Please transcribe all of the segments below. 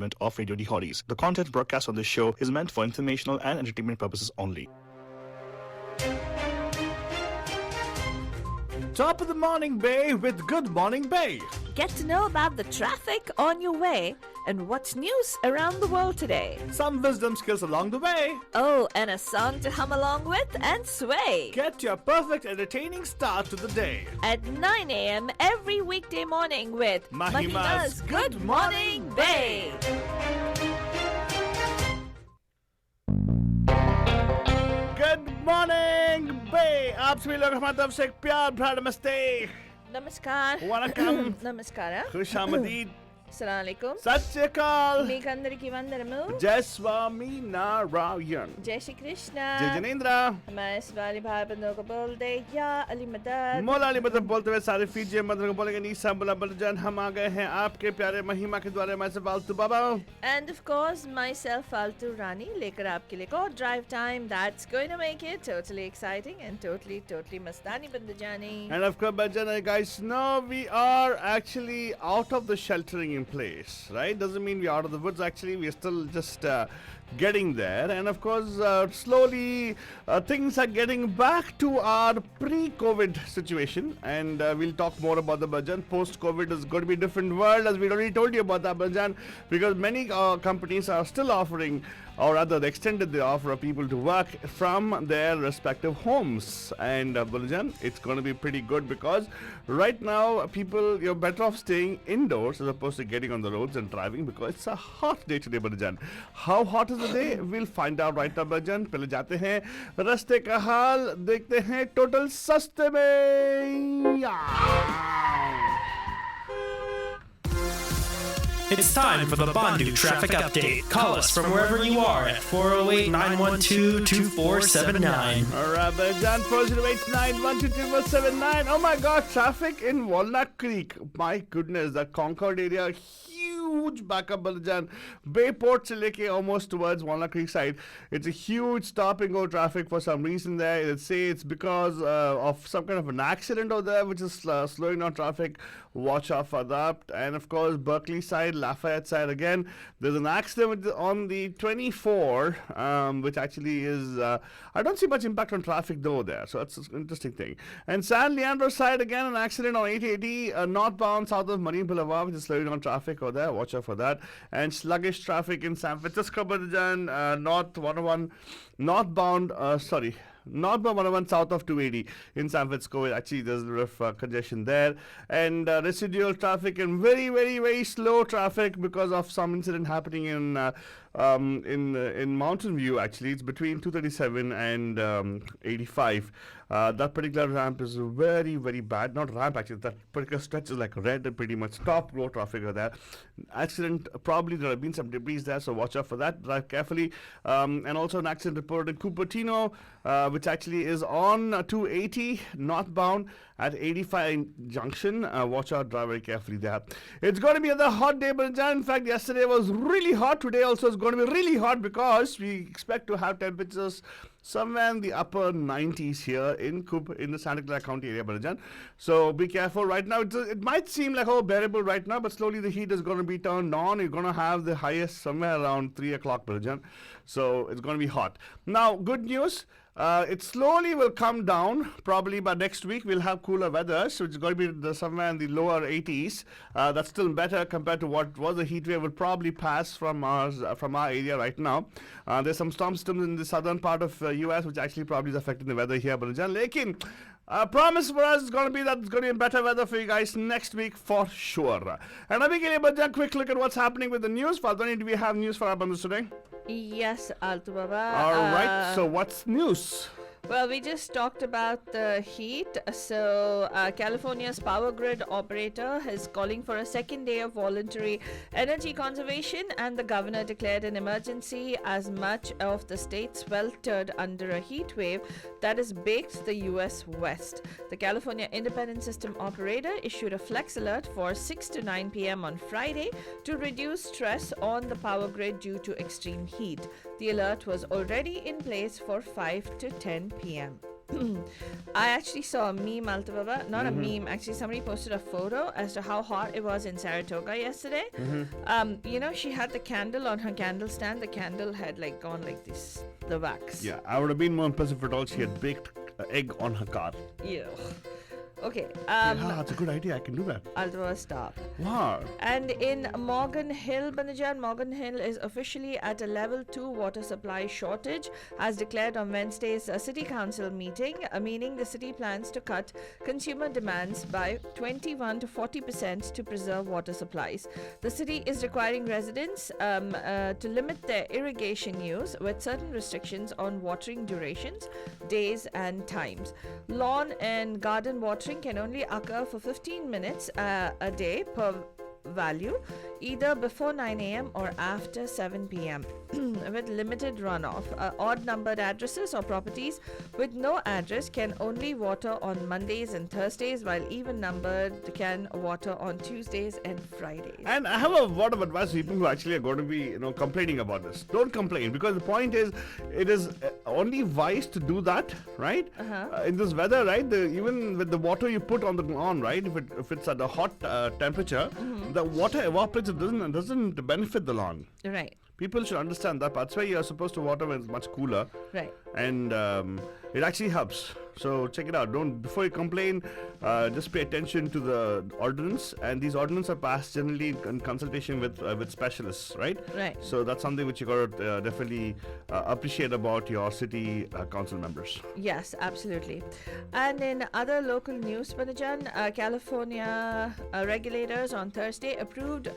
management of Radio D Hotties. The content broadcast on this show is meant for informational and entertainment purposes only. Top of the morning, Bay, with Good Morning Bay. Get to know about the traffic on your way and what's news around the world today. Some wisdom skills along the way. Oh, and a song to hum along with and sway. Get your perfect entertaining start to the day. At 9 a.m. every weekday morning with Mahima's Good Morning Bay. Good morning, Bay. आप सभी लोग हमारी तरफ से एक प्यार भरा नमस्ते. Namaskar. Welcome. Namaskara. खुश आमदीद. Assalamu alaikum. सत श्री अकाल. Meekandariki vandanamu. जय Swami Narayan. Jai Shri Krishna. जय जनेंद्र. हमारे वाले भाई बंधुओं को बोल दे या अली मदद. मौला अली मदद बोलते हुए सारे फीजे मदद को बोलेंगे नीसा बुला बलजान. हम आ गए हैं आपके प्यारे महिमा के द्वारे. मैं से फालतू बाबा. And of course myself Faltu Rani लेकर आपके लिए को drive time that's going to make it totally exciting and totally mastani band jani. And of course, Bajana, guys, no, we are actually out of the sheltering in place, right? Doesn't mean we're out of the woods. Actually, we're still just getting there. And of course, slowly things are getting back to our pre-COVID situation. And we'll talk more about the Bajan. Post-COVID is going to be a different world, as we already told you about that, Bajan, because many companies are still offering, or rather they extended the offer of people to work from their respective homes. And Balajan, it's going to be pretty good because right now people, you're better off staying indoors as opposed to getting on the roads and driving, because it's a hot day today, Balajan. How hot is the day? We'll find out right now, Balajan. पहले जाते हैं रास्ते का हाल देखते हैं total सस्ते में. It's time for the Bandu Traffic Update. Call us from wherever you are at 408-912-2479. Alright, Balajan, 408-912-2479. Oh my god, traffic in Walnut Creek. My goodness, the Concord area, huge backup, Balajan. Bayport se leke almost towards Walnut Creek side. It's a huge stop and go traffic for some reason there. Let's say it's because of some kind of an accident over there, which is slowing down traffic. Watch out for that. And of course, Berkeley side, Lafayette side again. There's an accident on the 24, which actually is, I don't see much impact on traffic though there. So that's an interesting thing. And San Leandro side again, an accident on 880 northbound south of Marine Boulevard, which is slowing down traffic over there. Watch out for that. And sluggish traffic in San Francisco, north 101, northbound 101 south of 280 in San Francisco. Actually, there's a bit of congestion there. And residual traffic and very slow traffic because of some incident happening in Mountain View. Actually, it's between 237 and 85. That particular ramp is very bad. Not ramp, actually. That particular stretch is like red and pretty much top road traffic over there. Accident, probably there have been some debris there, so watch out for that. Drive carefully. And also an accident reported in Cupertino, which actually is on 280 northbound at 85 junction. Watch out, drive very carefully there. It's going to be another hot day, but in fact, yesterday was really hot. Today also is going to be really hot because we expect to have temperatures somewhere in the upper 90s here in the Santa Clara County area, Balajan. So be careful. Right now, it might seem like bearable right now, but slowly the heat is going to be turned on. You're going to have the highest somewhere around 3 o'clock, Balajan. So it's going to be hot. Now, good news. It slowly will come down. Probably by next week we'll have cooler weather, so it's going to be somewhere in the lower 80s. That's still better compared to what was the heat wave will probably pass from our area right now. There's some storm systems in the southern part of US which actually probably is affecting the weather here. But lekin, promise for us is going to be that it's going to be better weather for you guys next week for sure. And abhi ke liye bacha, quick look at what's happening with the news. Faltani, do we have news for our bandus today? Yes, Altu Baba. All right. So what's news? Well, we just talked about the heat. So, California's power grid operator is calling for a second day of voluntary energy conservation, and the governor declared an emergency as much of the state sweltered under a heat wave that has baked the U.S. West. The California Independent System Operator issued a flex alert for 6 to 9 p.m. on Friday to reduce stress on the power grid due to extreme heat. The alert was already in place for 5 to 10 p.m. I actually saw a meme, Altababa. Not a meme, actually, somebody posted a photo as to how hot it was in Saratoga yesterday. She had the candle on her candle stand. The candle had like gone like this, the wax. Yeah, I would have been more impressed if at all she had baked egg on her car. Ew. Okay. Yeah, that's a good idea. I can do that. Altababa, stop. Wow. And in Morgan Hill, Banajan, Morgan Hill is officially at a level 2 water supply shortage as declared on Wednesday's City Council meeting, meaning the city plans to cut consumer demands by 21 to 40% to preserve water supplies. The city is requiring residents to limit their irrigation use with certain restrictions on watering durations, days and times. Lawn and garden watering can only occur for 15 minutes a day per value, either before 9 a.m. or after 7 p.m. with limited runoff. Odd numbered addresses or properties with no address can only water on Mondays and Thursdays, while even numbered can water on Tuesdays and Fridays. And I have a word of advice to people who actually are going to be, complaining about this. Don't complain, because the point is, it is only wise to do that, right? In this weather, right? Even with the water you put on the lawn, right? If it's at a hot temperature, the water evaporates. It doesn't benefit the lawn. Right. People should understand that. That's why you're supposed to water when it's much cooler. Right. And it actually helps. So check it out. Before you complain, just pay attention to the ordinance. And these ordinances are passed generally in consultation with specialists, right? Right. So that's something which you got to definitely appreciate about your city council members. Yes, absolutely. And in other local news, Panajan, California regulators on Thursday approved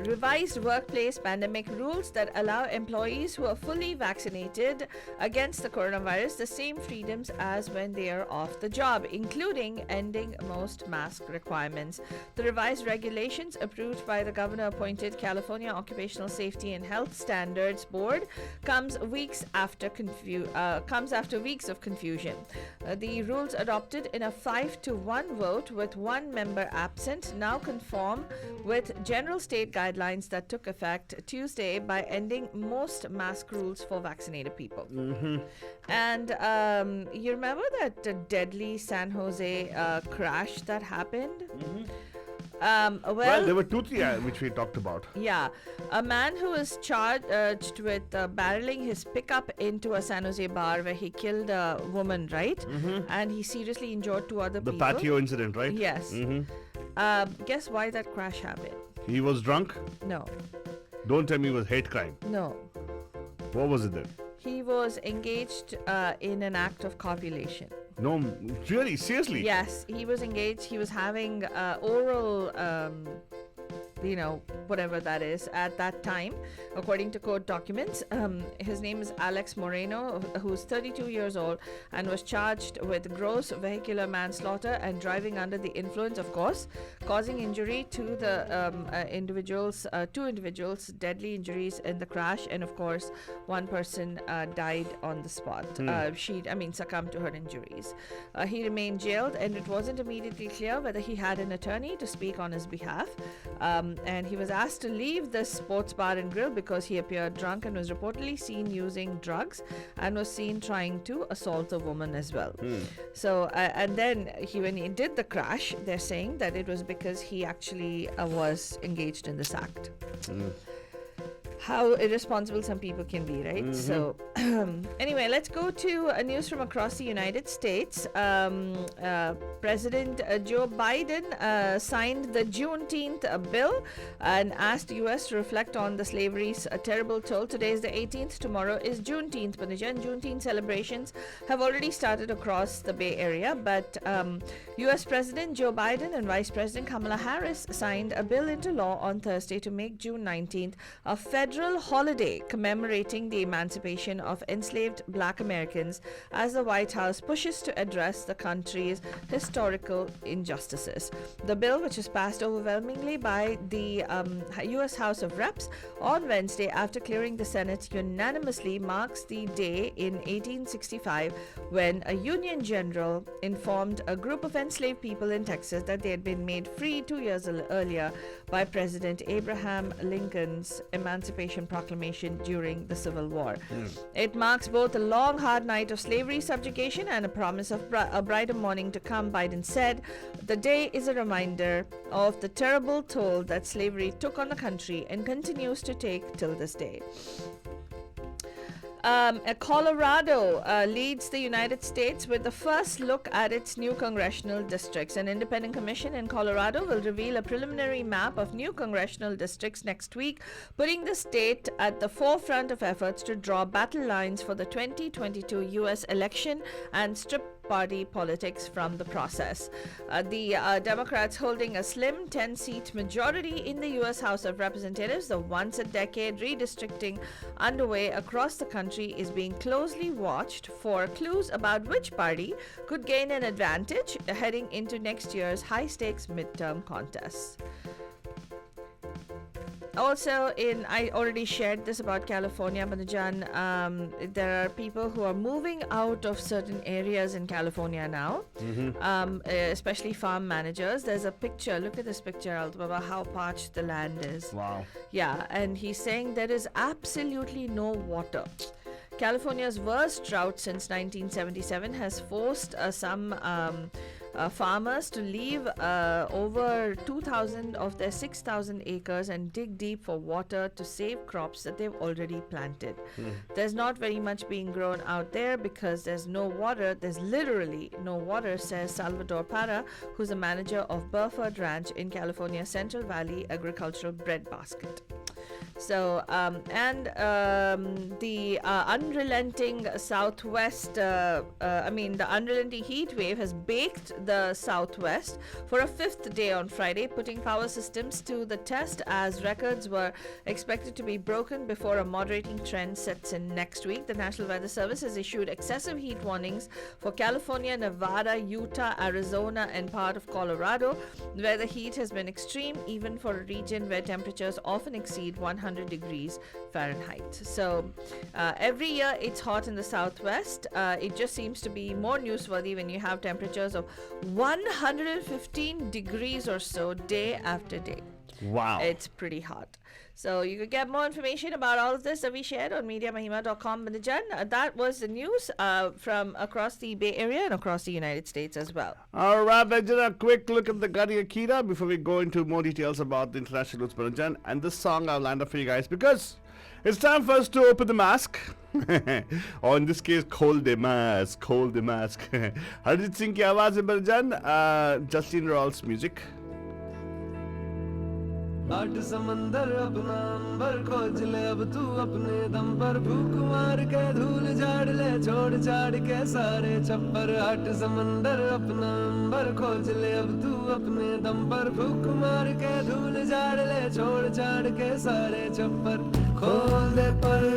revised workplace pandemic rules that allow employees who are fully vaccinated against the coronavirus the same freedoms as when they are off the job, including ending most mask requirements. The revised regulations, approved by the governor-appointed California Occupational Safety and Health Standards Board, comes after weeks of confusion. The rules, adopted in a 5-1 vote with one member absent, now conform with general state guidelines that took effect Tuesday by ending most mask rules for vaccinated people. And you remember that deadly San Jose crash that happened? Well, there were 2-3 which we talked about. Yeah, a man who was charged with barreling his pickup into a San Jose bar where he killed a woman, right? And he seriously injured 2 other The people. patio incident, right? Yes. Guess why that crash happened? He was drunk? No. Don't tell me it was hate crime. No. What was it then? He was engaged in an act of copulation. No, really? Seriously? Yes, he was engaged. He was having oral, whatever that is, at that time, according to court documents. His name is Alex Moreno, who's 32 years old and was charged with gross vehicular manslaughter and driving under the influence, of course, causing injury to the two individuals, deadly injuries in the crash, and of course, one person died on the spot. She succumbed to her injuries. He remained jailed, and it wasn't immediately clear whether he had an attorney to speak on his behalf. And he was asked to leave the sports bar and grill because he appeared drunk and was reportedly seen using drugs and was seen trying to assault a woman as well. So, and then when he did the crash, they're saying that it was because he actually was engaged in this act. How irresponsible some people can be, right? So, anyway, let's go to news from across the United States. President Joe Biden signed the Juneteenth bill and asked the U.S. to reflect on the slavery's terrible toll. Today is the 18th. Tomorrow is Juneteenth. Juneteenth celebrations have already started across the Bay Area, but U.S. President Joe Biden and Vice President Kamala Harris signed a bill into law on Thursday to make June 19th a federal holiday commemorating the emancipation of enslaved Black Americans as the White House pushes to address the country's historical injustices. The bill, which was passed overwhelmingly by the U.S. House of Reps on Wednesday after clearing the Senate unanimously, marks the day in 1865 when a Union general informed a group of enslaved people in Texas that they had been made free 2 years earlier by President Abraham Lincoln's Emancipation Proclamation during the Civil War. It marks both a long, hard night of slavery subjugation and a promise of a brighter morning to come, Biden said. The day is a reminder of the terrible toll that slavery took on the country and continues to take till this day. Colorado leads the United States with the first look at its new congressional districts. An independent commission in Colorado will reveal a preliminary map of new congressional districts next week, putting the state at the forefront of efforts to draw battle lines for the 2022 U.S. election and strip party politics from the process. The Democrats holding a slim 10-seat majority in the U.S. House of Representatives. The once-a-decade redistricting underway across the country is being closely watched for clues about which party could gain an advantage heading into next year's high-stakes midterm contests. Also, I already shared this about California, Manajan. There are people who are moving out of certain areas in California now, especially farm managers. There's a picture. Look at this picture, Altbaba, how parched the land is. Wow. Yeah, and he's saying there is absolutely no water. California's worst drought since 1977 has forced some farmers to leave over 2,000 of their 6,000 acres and dig deep for water to save crops that they've already planted. There's not very much being grown out there because there's no water. There's literally no water, says Salvador Parra, who's a manager of Burford Ranch in California's Central Valley Agricultural Breadbasket. So, the unrelenting unrelenting heat wave has baked the southwest for a fifth day on Friday, putting power systems to the test as records were expected to be broken before a moderating trend sets in next week. The National Weather Service has issued excessive heat warnings for California, Nevada, Utah, Arizona, and part of Colorado, where the heat has been extreme, even for a region where temperatures often exceed 100 degrees Fahrenheit. So every year it's hot in the southwest. It just seems to be more newsworthy when you have temperatures of 115 degrees or so day after day. Wow. It's pretty hot. So you can get more information about all of this that we shared on MediaMahima.com. That was the news from across the Bay Area and across the United States as well. All right, Benjan, a quick look at the Gadi Akira before we go into more details about the international news, Benjan. And this song I'll land up for you guys because it's time for us to open the mask. Or in this case, खोल दे mask. Harjit Singh की आवाज है Benjan. Justin Rawls music. आठ समंदर अपना अंबर खोज ले अब तू अपने दम पर भूख मार के धूल झाड़ ले छोड़ छाड़ के सारे छप्पर आठ समंदर अपना अंबर खोज ले अब तू अपने दम पर भूख मार के धूल झाड़ ले छोड़ छाड़ के सारे छप्पर खोल दे पर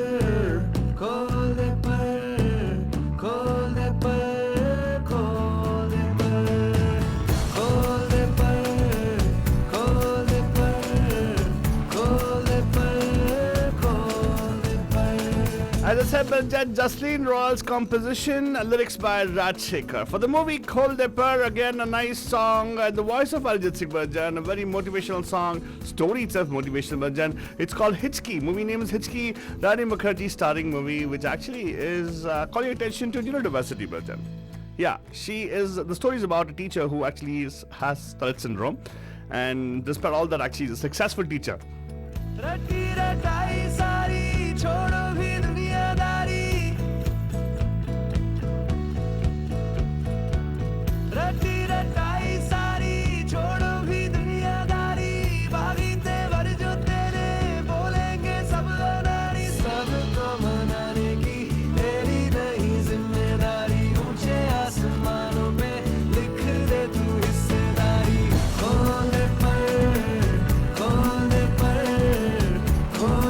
खोल दे पर खोल दे पर As I said, Benjan, Jasleen Rawls' composition, lyrics by Rajshekhar. For the movie Khol De Par, again a nice song, the voice of Arjit Singh Benjan, a very motivational song, story itself motivational Benjan. It's called Hichki. Movie name is Hichki, Rani Mukherjee starring movie, which actually is calling attention to neurodiversity Benjan. Yeah, the story is about a teacher who actually has Tourette syndrome, and despite all that, actually is a successful teacher. खोल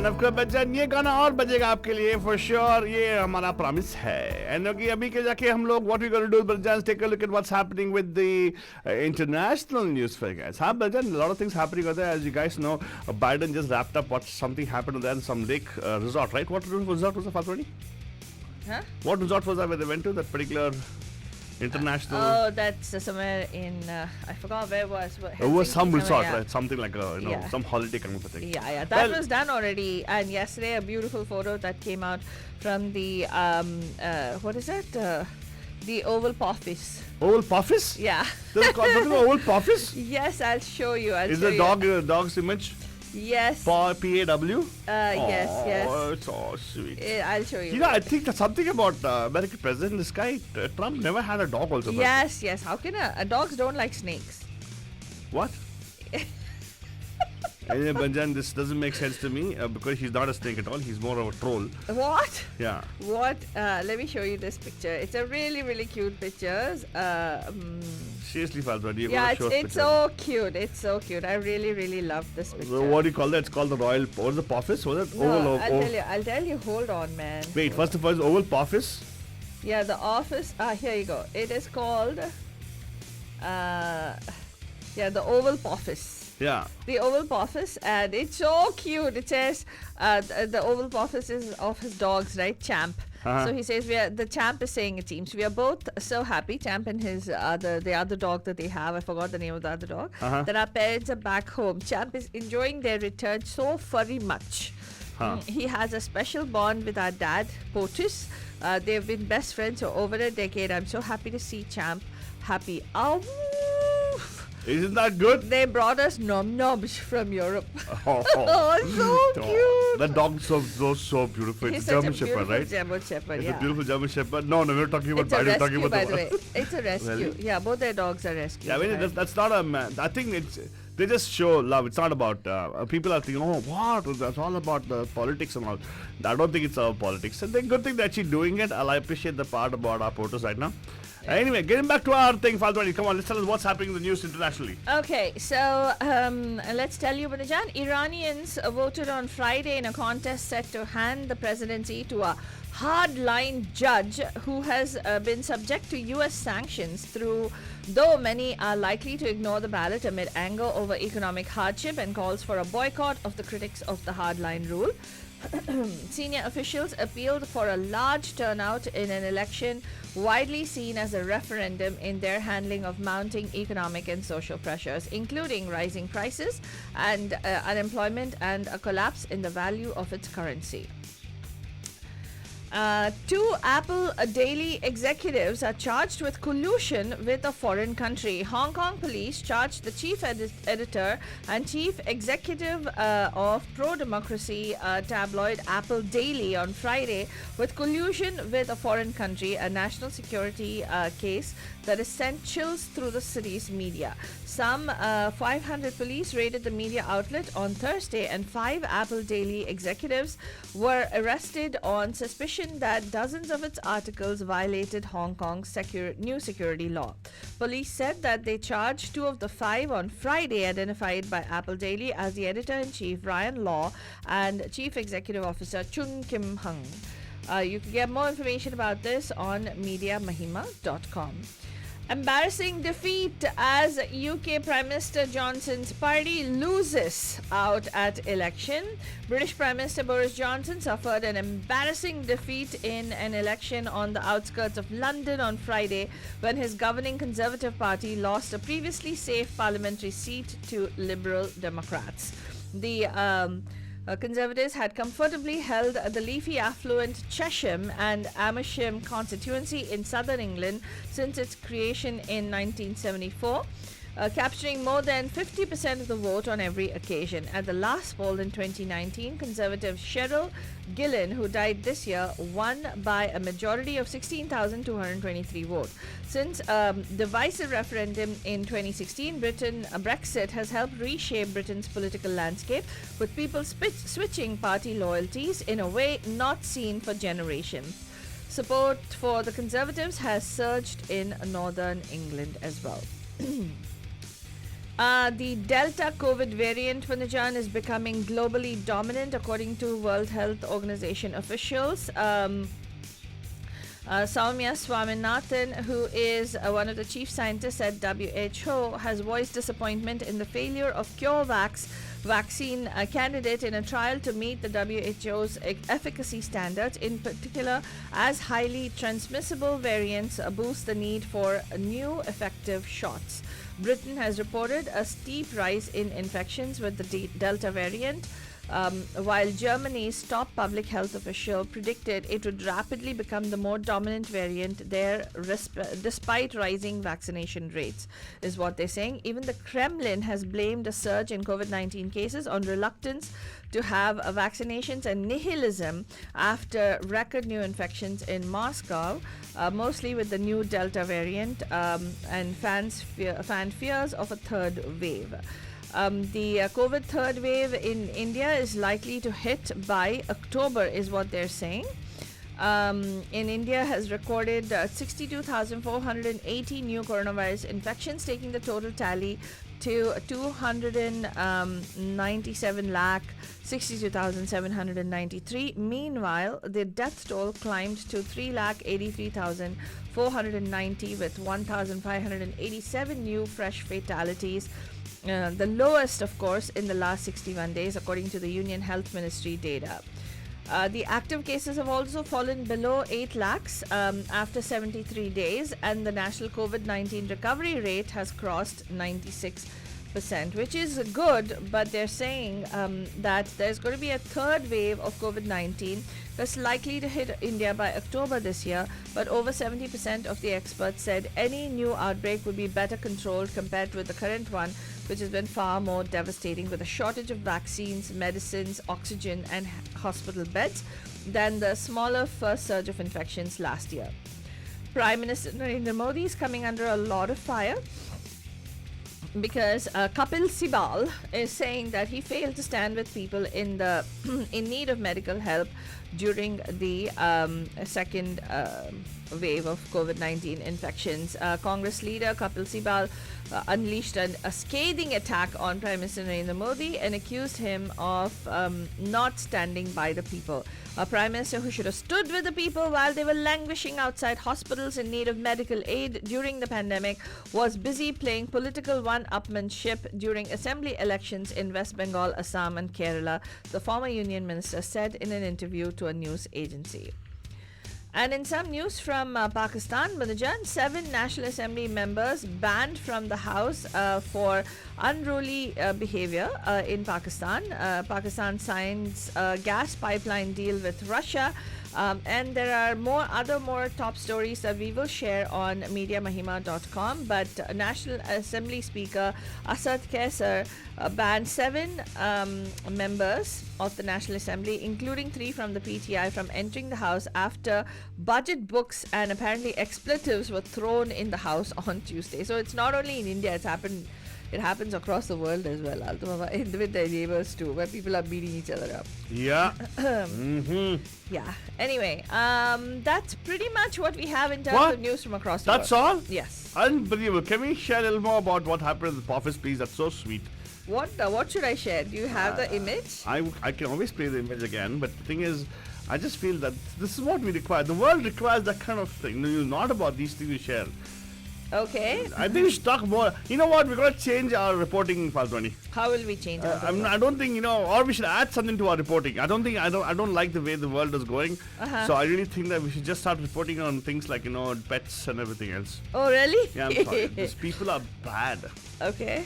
end of course Bachchan ये गाना और बजेगा आपके लिए for sure, ये हमारा promise है। एंड अभी के जाके हम लोग व्हाट वी गोना डू बच्चन, take a look at what's happening with the international news for guys. हाँ बच्चन, लॉट ऑफ थिंग्स हैपनिंग होता है, as you guys know Biden just wrapped up what something happened there in some lake resort, right? What resort was the Fatwani? Huh? What resort was that where they went to, that particular international? Oh, that's somewhere in I forgot where it was. But It was some Helsinki resort, somewhere, yeah. right? Something like a, you know, Yeah. some holiday kind of a thing. Yeah, yeah, that Well- was done already. And yesterday, a beautiful photo that came out from the what is it? The Oval Office. Oval Office? Yeah. There's called something Oval Office? Yes, I'll show you. I'll Is show the you. dog's image? Yes. PAW? Yes, yes. Oh, it's so sweet. I'll show you. You know, I think that's something about American president. This guy, Trump, never had a dog also. but- Yes, yes. How can dogs don't like snakes? What? Anyway, Banjan, this doesn't make sense to me because he's not a snake at all. He's more of a troll. What? Yeah. What? Let me show you this picture. It's a really, really cute picture. Seriously, Falbra, you're Yeah, going to show us it's picture. so cute. It's so cute. I really, really love this picture. So what do you call that? It's called the Royal. What was the Office? Was it No, Oval? I'll tell you. Hold on, man. Wait, first of all, it's Oval Office. Yeah, the office. Here you go. It is called. The Oval Office. Yeah. The Oval Office, and it's so cute. It says the Oval Office is of his dogs, right? Champ. Uh-huh. So he says the Champ is saying, it seems, we are both so happy, Champ and his the other dog that they have, I forgot the name of the other dog, Uh-huh. that our parents are back home. Champ is enjoying their return so very much. Huh. He has a special bond with our dad, Potus. They've been best friends for over a decade. I'm so happy to see Champ happy. Oh, Isn't that good? they brought us nom noms from Europe. Oh, Oh, so cute. That dog's so beautiful. He's It's such a German Shepherd, beautiful right? German Shepherd, It's yeah. a beautiful German Shepherd. No, we're talking about It's a Biden. We're talking rescue, about by the way. It's a rescue. Really? Yeah, both their dogs are rescued. Yeah, I mean, right? that's not a man. I think they just show love. It's not about people are thinking, oh, what? That's all about the politics and all. I don't think it's about politics. And the good thing that she's doing it. I appreciate the part about our photos right now. Anyway, getting back to our thing, Faltwani, come on, let's tell us what's happening in the news internationally. Okay, so let's tell you, Banajan, Iranians voted on Friday in a contest set to hand the presidency to a hardline judge who has been subject to US sanctions though many are likely to ignore the ballot amid anger over economic hardship and calls for a boycott of the critics of the hardline rule. Senior officials appealed for a large turnout in an election widely seen as a referendum in their handling of mounting economic and social pressures, including rising prices and unemployment and a collapse in the value of its currency. Two Apple Daily executives are charged with collusion with a foreign country. Hong Kong police charged the chief editor and chief executive of pro-democracy tabloid Apple Daily on Friday with collusion with a foreign country, a national security case that has sent chills through the city's media. Some 500 police raided the media outlet on Thursday, and 5 Apple Daily executives were arrested on suspicion that dozens of its articles violated Hong Kong's new security law. Police said that they charged 2 of the 5 on Friday, identified by Apple Daily as the editor-in-chief Ryan Law and Chief Executive Officer Chung Kim Hung. You can get more information about this on mediamahima.com. Embarrassing defeat as UK Prime Minister Johnson's party loses out at election. British Prime Minister Boris Johnson suffered an embarrassing defeat in an election on the outskirts of London on Friday when his governing Conservative Party lost a previously safe parliamentary seat to Liberal Democrats. The Conservatives had comfortably held the leafy affluent Chesham and Amersham constituency in southern England since its creation in 1974, capturing more than 50% of the vote on every occasion. At the last poll in 2019, Conservative Cheryl Gillen, who died this year, won by a majority of 16,223 votes. Since divisive referendum in 2016, Brexit has helped reshape Britain's political landscape, with people switching party loyalties in a way not seen for generations. Support for the Conservatives has surged in northern England as well. The Delta COVID variant, Punajan, is becoming globally dominant according to World Health Organization officials. Soumya Swaminathan, who is one of the chief scientists at WHO, has voiced disappointment in the failure of CureVac's vaccine candidate in a trial to meet the WHO's efficacy standards, in particular as highly transmissible variants boost the need for new effective shots. Britain has reported a steep rise in infections with the Delta variant, while Germany's top public health official predicted it would rapidly become the more dominant variant there despite rising vaccination rates, is what they're saying. Even the Kremlin has blamed a surge in COVID-19 cases on reluctance to have vaccinations and nihilism after record new infections in Moscow, mostly with the new Delta variant, and fan fears of a third wave. The COVID third wave in India is likely to hit by October, is what they're saying. In India has recorded 62,480 new coronavirus infections, taking the total tally to 297 lakh 62,793. Meanwhile, the death toll climbed to 3 lakh 83,490 with 1,587 new fresh fatalities. The lowest, of course, in the last 61 days, according to the Union Health Ministry data. The active cases have also fallen below 8 lakhs after 73 days, and the national COVID-19 recovery rate has crossed 96%, which is good, but they're saying that there's going to be a third wave of COVID-19 that's likely to hit India by October this year, but over 70% of the experts said any new outbreak would be better controlled compared with the current one, which has been far more devastating with a shortage of vaccines, medicines, oxygen and hospital beds than the smaller first surge of infections last year. Prime Minister Narendra Modi is coming under a lot of fire because Kapil Sibal is saying that he failed to stand with people in need of medical help during the second wave of COVID-19 infections. Congress leader Kapil Sibal unleashed a scathing attack on Prime Minister Narendra Modi and accused him of not standing by the people. A Prime Minister who should have stood with the people while they were languishing outside hospitals in need of medical aid during the pandemic was busy playing political one-upmanship during assembly elections in West Bengal, Assam and Kerala, the former union minister said in an interview to a news agency. And in some news from Pakistan, Manajan, 7 National Assembly members banned from the House for unruly behavior in Pakistan. Pakistan signs a gas pipeline deal with Russia. And there are more top stories that we will share on MediaMahima.com. But National Assembly Speaker Asad Kaisar banned 7 members of the National Assembly, including 3 from the PTI, from entering the House after budget books and apparently expletives were thrown in the House on Tuesday. So it's not only in India, it happens across the world as well, with their neighbors too, where people are beating each other up. Yeah. Yeah. Anyway, that's pretty much what we have in terms of news from across the world. That's all? Yes. Unbelievable. Can we share a little more about what happened in the office, please? That's so sweet. What should I share? Do you have the image? I can always play the image again, but the thing is, I just feel that this is what we require. The world requires that kind of thing. Not about these things we share. Okay. I think we should talk more. You know what? We're going to change our reporting, Faltwani. How will we change our reporting? I don't think, or we should add something to our reporting. I don't like the way the world is going. So I really think that we should just start reporting on things like, pets and everything else. Oh, really? Yeah, I'm sorry. These people are bad. Okay.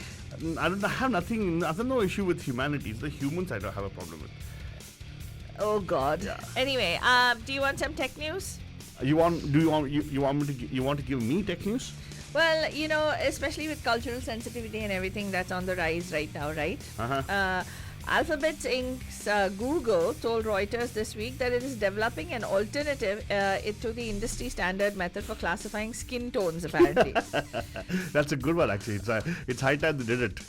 I have no issue with humanity. It's the humans I don't have a problem with. Oh, God. Yeah. Anyway, do you want some tech news? You want to give me tech news? Well, especially with cultural sensitivity and everything that's on the rise right now, right? Alphabet Inc.'s Google told Reuters this week that it is developing an alternative to the industry standard method for classifying skin tones, apparently. That's a good one, actually. It's high time they did it.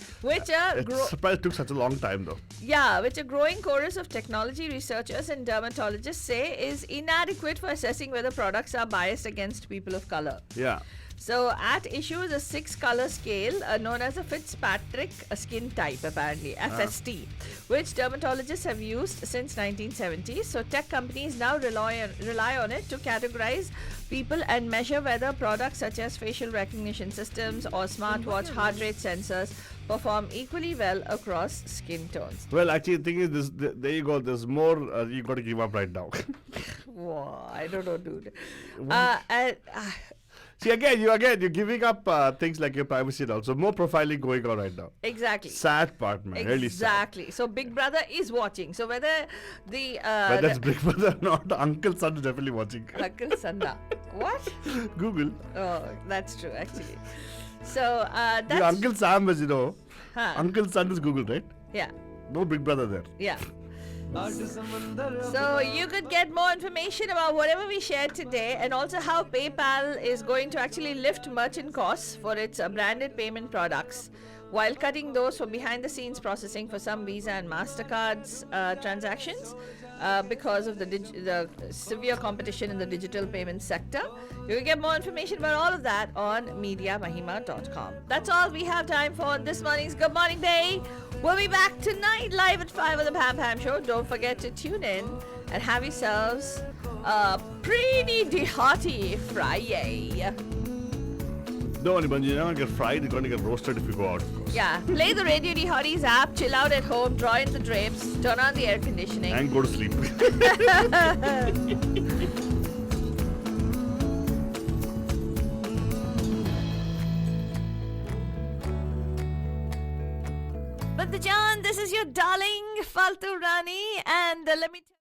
Surprised it took such a long time, though. Yeah, which a growing chorus of technology researchers and dermatologists say is inadequate for assessing whether products are biased against people of color. Yeah. So at issue is a 6-color scale known as a Fitzpatrick skin type, apparently, FST, which dermatologists have used since 1970. So tech companies now rely on it to categorize people and measure whether products such as facial recognition systems or smartwatch heart rate sensors perform equally well across skin tones. Well, actually, the thing is, there you go. There's more you got to give up right now. Whoa, I don't know, dude. See, you're giving up things like your privacy and also more profiling going on right now. Exactly. Sad part, man. Really sad. Exactly. So Big Brother is watching. So whether the But that's Big Brother, not Uncle Son is definitely watching. Uncle Sanda. What? Google. Oh, that's true actually. So that's The Uncle Sam is, Huh. Uncle Son is Google, right? Yeah. No Big Brother there. Yeah. आठ समंदर So you could get more information about whatever we shared today and also how PayPal is going to actually lift merchant costs for its branded payment products while cutting those for behind the scenes processing for some Visa and MasterCard's transactions because of the severe competition in the digital payment sector. You can get more information about all of that on MediaMahima.com. That's all we have time for on this morning's Good Morning Bay. We'll be back tonight live at 5 on the Pam Pam Show. Don't forget to tune in and have yourselves a pretty hearty Friday. No, but you're not going to get fried, you're going to get roasted if you go out, of course. Yeah, play the Radio D Hotties app, chill out at home, draw in the drapes, turn on the air conditioning. And go to sleep. But the John, this is your darling Faltu Rani, and let me tell